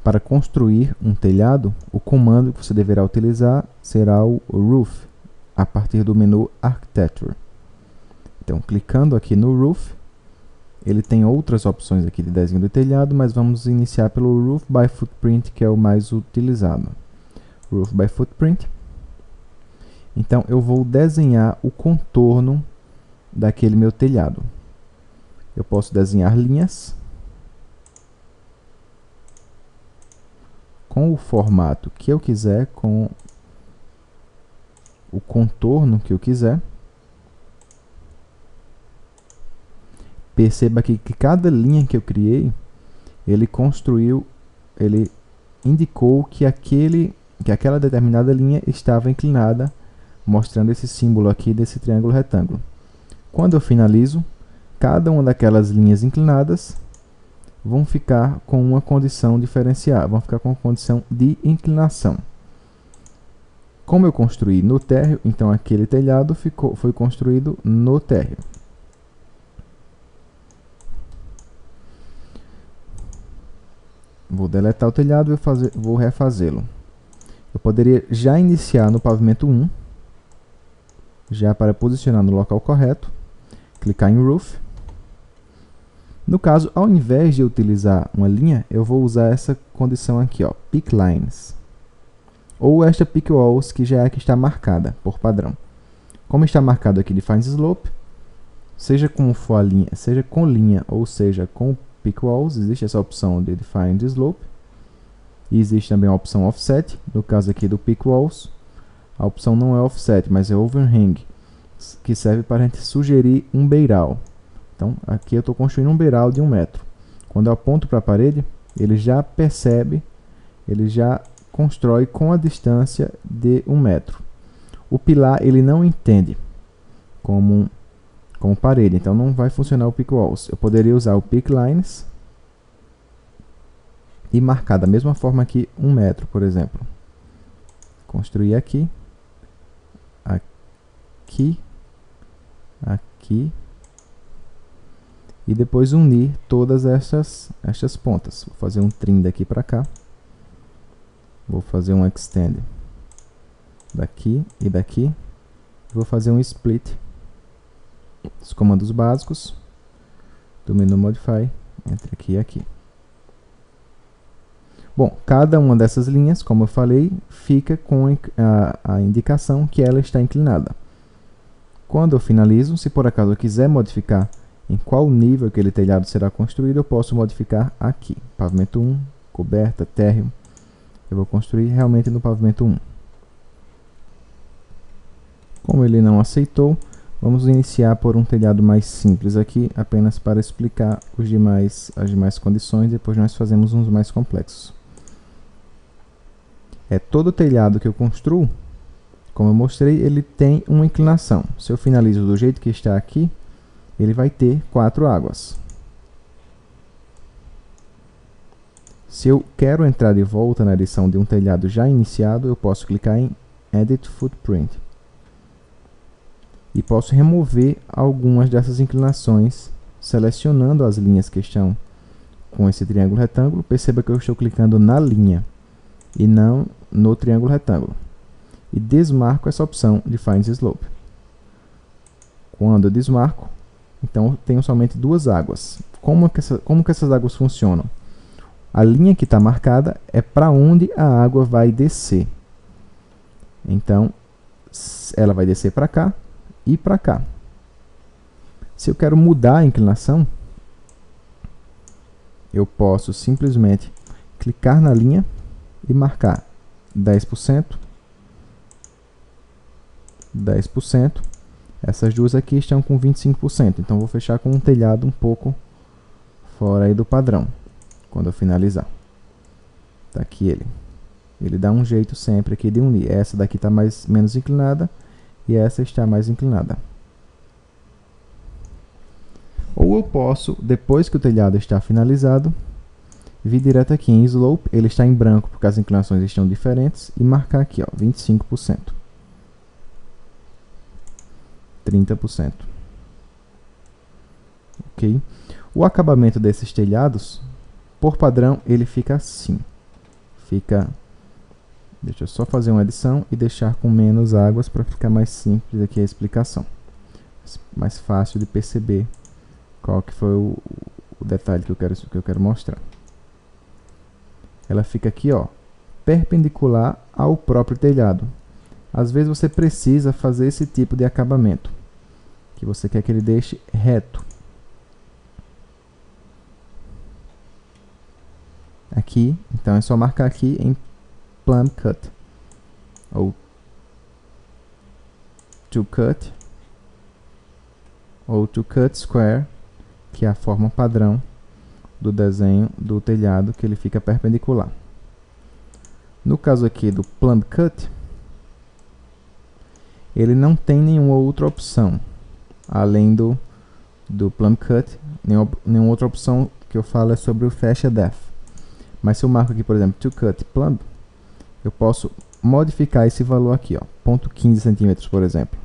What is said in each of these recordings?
Para construir um telhado, o comando que você deverá utilizar será o Roof, a partir do menu Architecture. Então, clicando aqui no Roof, ele tem outras opções aqui de desenho do telhado, mas vamos iniciar pelo Roof by Footprint, que é o mais utilizado. Roof by Footprint. Então, eu vou desenhar o contorno daquele meu telhado. Eu posso desenhar linhas com o formato que eu quiser, com o contorno que eu quiser. Perceba aqui que cada linha que eu criei, ele indicou que aquela determinada linha estava inclinada, mostrando esse símbolo aqui desse triângulo retângulo. Quando eu finalizo, cada uma daquelas linhas inclinadas vão ficar com uma condição diferenciada, vão ficar com uma condição de inclinação. Como eu construí no térreo, então aquele telhado foi construído no térreo. Vou deletar o telhado e vou refazê-lo. Eu poderia já iniciar no pavimento 1, já para posicionar no local correto, clicar em Roof. No caso, ao invés de utilizar uma linha, eu vou usar essa condição aqui, ó, Pick Lines. Ou esta Pick Walls, que já é a que está marcada por padrão. Como está marcado aqui Define Slope, seja como for a linha, seja com linha ou seja com Pick Walls, existe essa opção de Define Slope. E existe também a opção Offset, no caso aqui do Pick Walls. A opção não é Offset, mas é Overhang, que serve para a gente sugerir um beiral. Então, aqui eu estou construindo um beiral de 1 metro. Quando eu aponto para a parede, ele já percebe, ele já constrói com a distância de 1 metro. O pilar, ele não entende como parede, então não vai funcionar o Pick Walls. Eu poderia usar o Pick Lines e marcar da mesma forma aqui 1 metro, por exemplo. Construir aqui, aqui, aqui, e depois unir todas estas pontas. Vou fazer um trim daqui para cá. Vou fazer um extend daqui e daqui. Vou fazer um split. Os comandos básicos do menu Modify, entre aqui e aqui. Bom, cada uma dessas linhas, como eu falei, fica com a indicação que ela está inclinada. Quando eu finalizo, se por acaso eu quiser modificar em qual nível aquele telhado será construído, eu posso modificar aqui. Pavimento 1, coberta, térreo. Eu vou construir realmente no pavimento 1. Como ele não aceitou, vamos iniciar por um telhado mais simples aqui, apenas para explicar as demais condições, depois nós fazemos uns mais complexos. Todo telhado que eu construo, como eu mostrei, ele tem uma inclinação. Se eu finalizo do jeito que está aqui, ele vai ter 4 águas. Se eu quero entrar de volta na edição de um telhado já iniciado, eu posso clicar em Edit Footprint. E posso remover algumas dessas inclinações, selecionando as linhas que estão com esse triângulo retângulo. Perceba que eu estou clicando na linha e não no triângulo retângulo. E desmarco essa opção de Define Slope. Quando eu desmarco, então eu tenho somente 2 águas. Como que essas águas funcionam? A linha que está marcada é para onde a água vai descer. Então, ela vai descer para cá e para cá. Se eu quero mudar a inclinação, eu posso simplesmente clicar na linha e marcar 10%, 10%. Essas duas aqui estão com 25%, então vou fechar com um telhado um pouco fora aí do padrão, quando eu finalizar. Tá aqui ele. Ele dá um jeito sempre aqui de unir. Essa daqui está menos inclinada e essa está mais inclinada. Ou eu posso, depois que o telhado está finalizado, vir direto aqui em Slope, ele está em branco porque as inclinações estão diferentes, e marcar aqui, ó, 25%. 30%. Ok? O acabamento desses telhados, por padrão, ele fica assim. fica... Deixa eu só fazer uma edição e deixar com menos águas para ficar mais simples aqui a explicação. Mais fácil de perceber qual que foi o detalhe que eu quero mostrar. Ela fica aqui, ó, perpendicular ao próprio telhado. Às vezes você precisa fazer esse tipo de acabamento, que você quer que ele deixe reto. Aqui, então é só marcar aqui em Plumb Cut, ou To Cut, ou To Cut Square, que é a forma padrão do desenho do telhado, que ele fica perpendicular. No caso aqui do Plumb Cut, ele não tem nenhuma outra opção, além do Plumb Cut, nenhuma outra opção que eu falo é sobre o Fascia Depth. Mas se eu marco aqui, por exemplo, To Cut Plumb, eu posso modificar esse valor aqui, ó, 0,15 centímetros, por exemplo.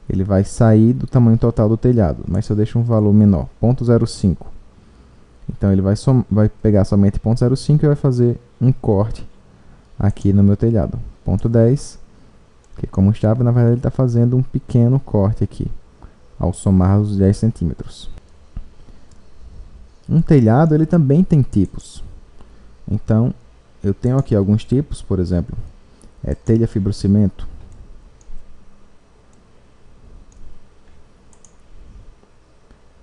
Ele vai sair do tamanho total do telhado, mas se eu deixo um valor menor, 0,05, então ele vai pegar somente 0,05 e vai fazer um corte aqui no meu telhado. 0,10, que como estava, na verdade ele está fazendo um pequeno corte aqui, ao somar os 10 centímetros. Um telhado ele também tem tipos. Então, eu tenho aqui alguns tipos, por exemplo, telha fibrocimento,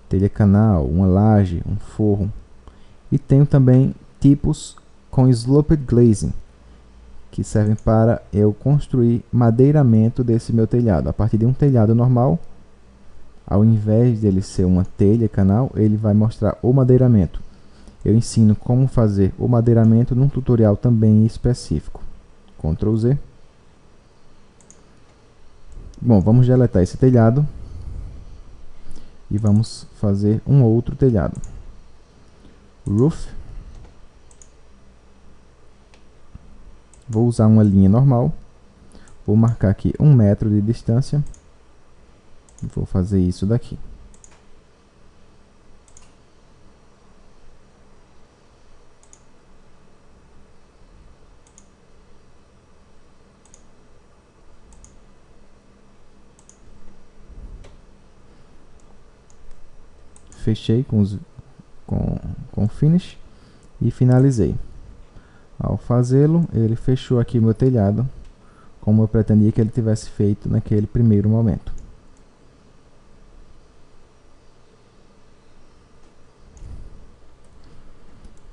telha canal, uma laje, um forro. E tenho também tipos com sloped glazing, que servem para eu construir madeiramento desse meu telhado. A partir de um telhado normal, ao invés dele ser uma telha canal, ele vai mostrar o madeiramento. Eu ensino como fazer o madeiramento num tutorial também específico. Ctrl Z. Bom, vamos deletar esse telhado e vamos fazer um outro telhado. Roof. Vou usar uma linha normal. Vou marcar aqui 1 metro de distância. Vou fazer isso daqui. Fechei com Finish e finalizei. Ao fazê-lo, ele fechou aqui meu telhado, como eu pretendia que ele tivesse feito naquele primeiro momento.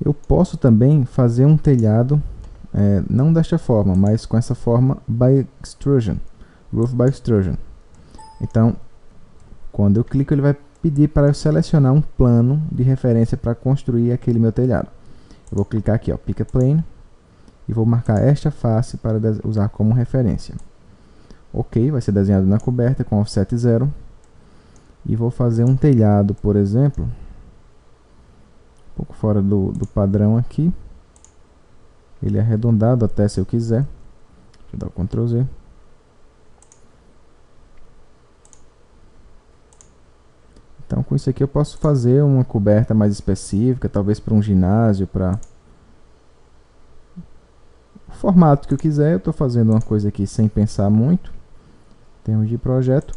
Eu posso também fazer um telhado, não desta forma, mas com essa forma by extrusion, Roof by Extrusion. Então, quando eu clico, ele vai pedir para eu selecionar um plano de referência para construir aquele meu telhado. Eu vou clicar aqui, ó, Pick a Plane, e vou marcar esta face para usar como referência. Ok, vai ser desenhado na coberta com offset 0. E vou fazer um telhado, por exemplo, um pouco fora do padrão aqui. Ele é arredondado até se eu quiser. Deixa eu dar o Ctrl Z. Então, com isso aqui eu posso fazer uma coberta mais específica, talvez para um ginásio, para o formato que eu quiser. Eu estou fazendo uma coisa aqui sem pensar muito, em termos de projeto,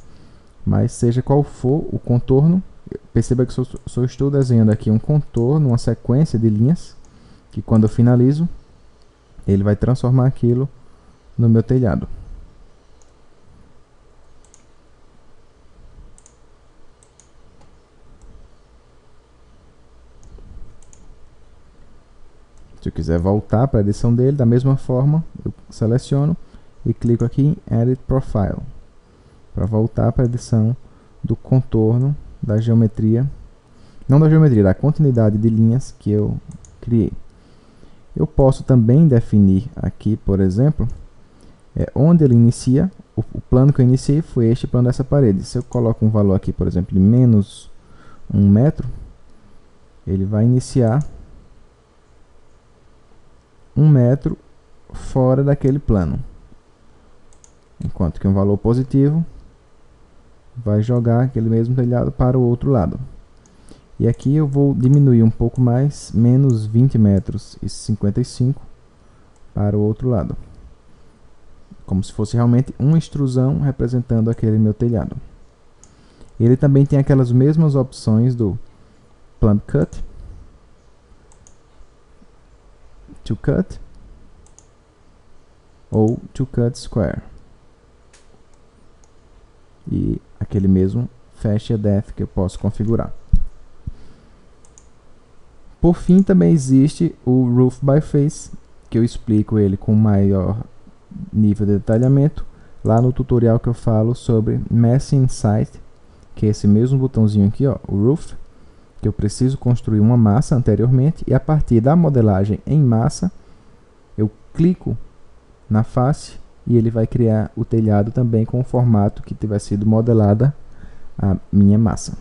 mas seja qual for o contorno, perceba que só estou desenhando aqui um contorno, uma sequência de linhas, que quando eu finalizo, ele vai transformar aquilo no meu telhado. Se eu quiser voltar para a edição dele, da mesma forma, eu seleciono e clico aqui em Edit Profile, para voltar para a edição do contorno, da geometria, não da geometria, da continuidade de linhas que eu criei. Eu posso também definir aqui, por exemplo, onde ele inicia. O plano que eu iniciei foi este plano dessa parede. Se eu coloco um valor aqui, por exemplo, de menos 1 metro, ele vai iniciar 1 metro fora daquele plano, enquanto que um valor positivo vai jogar aquele mesmo telhado para o outro lado. E aqui eu vou diminuir um pouco mais, menos 20 metros e 55, para o outro lado, como se fosse realmente uma extrusão representando aquele meu telhado. Ele também tem aquelas mesmas opções do Plumb Cut, To Cut ou To Cut Square, e aquele mesmo Fascia Depth que eu posso configurar. Por fim, também existe o Roof by Face, que eu explico ele com maior nível de detalhamento lá no tutorial que eu falo sobre Massing Site, que é esse mesmo botãozinho aqui, ó, o Roof, que eu preciso construir uma massa anteriormente, e a partir da modelagem em massa eu clico na face e ele vai criar o telhado também com o formato que tiver sido modelada a minha massa.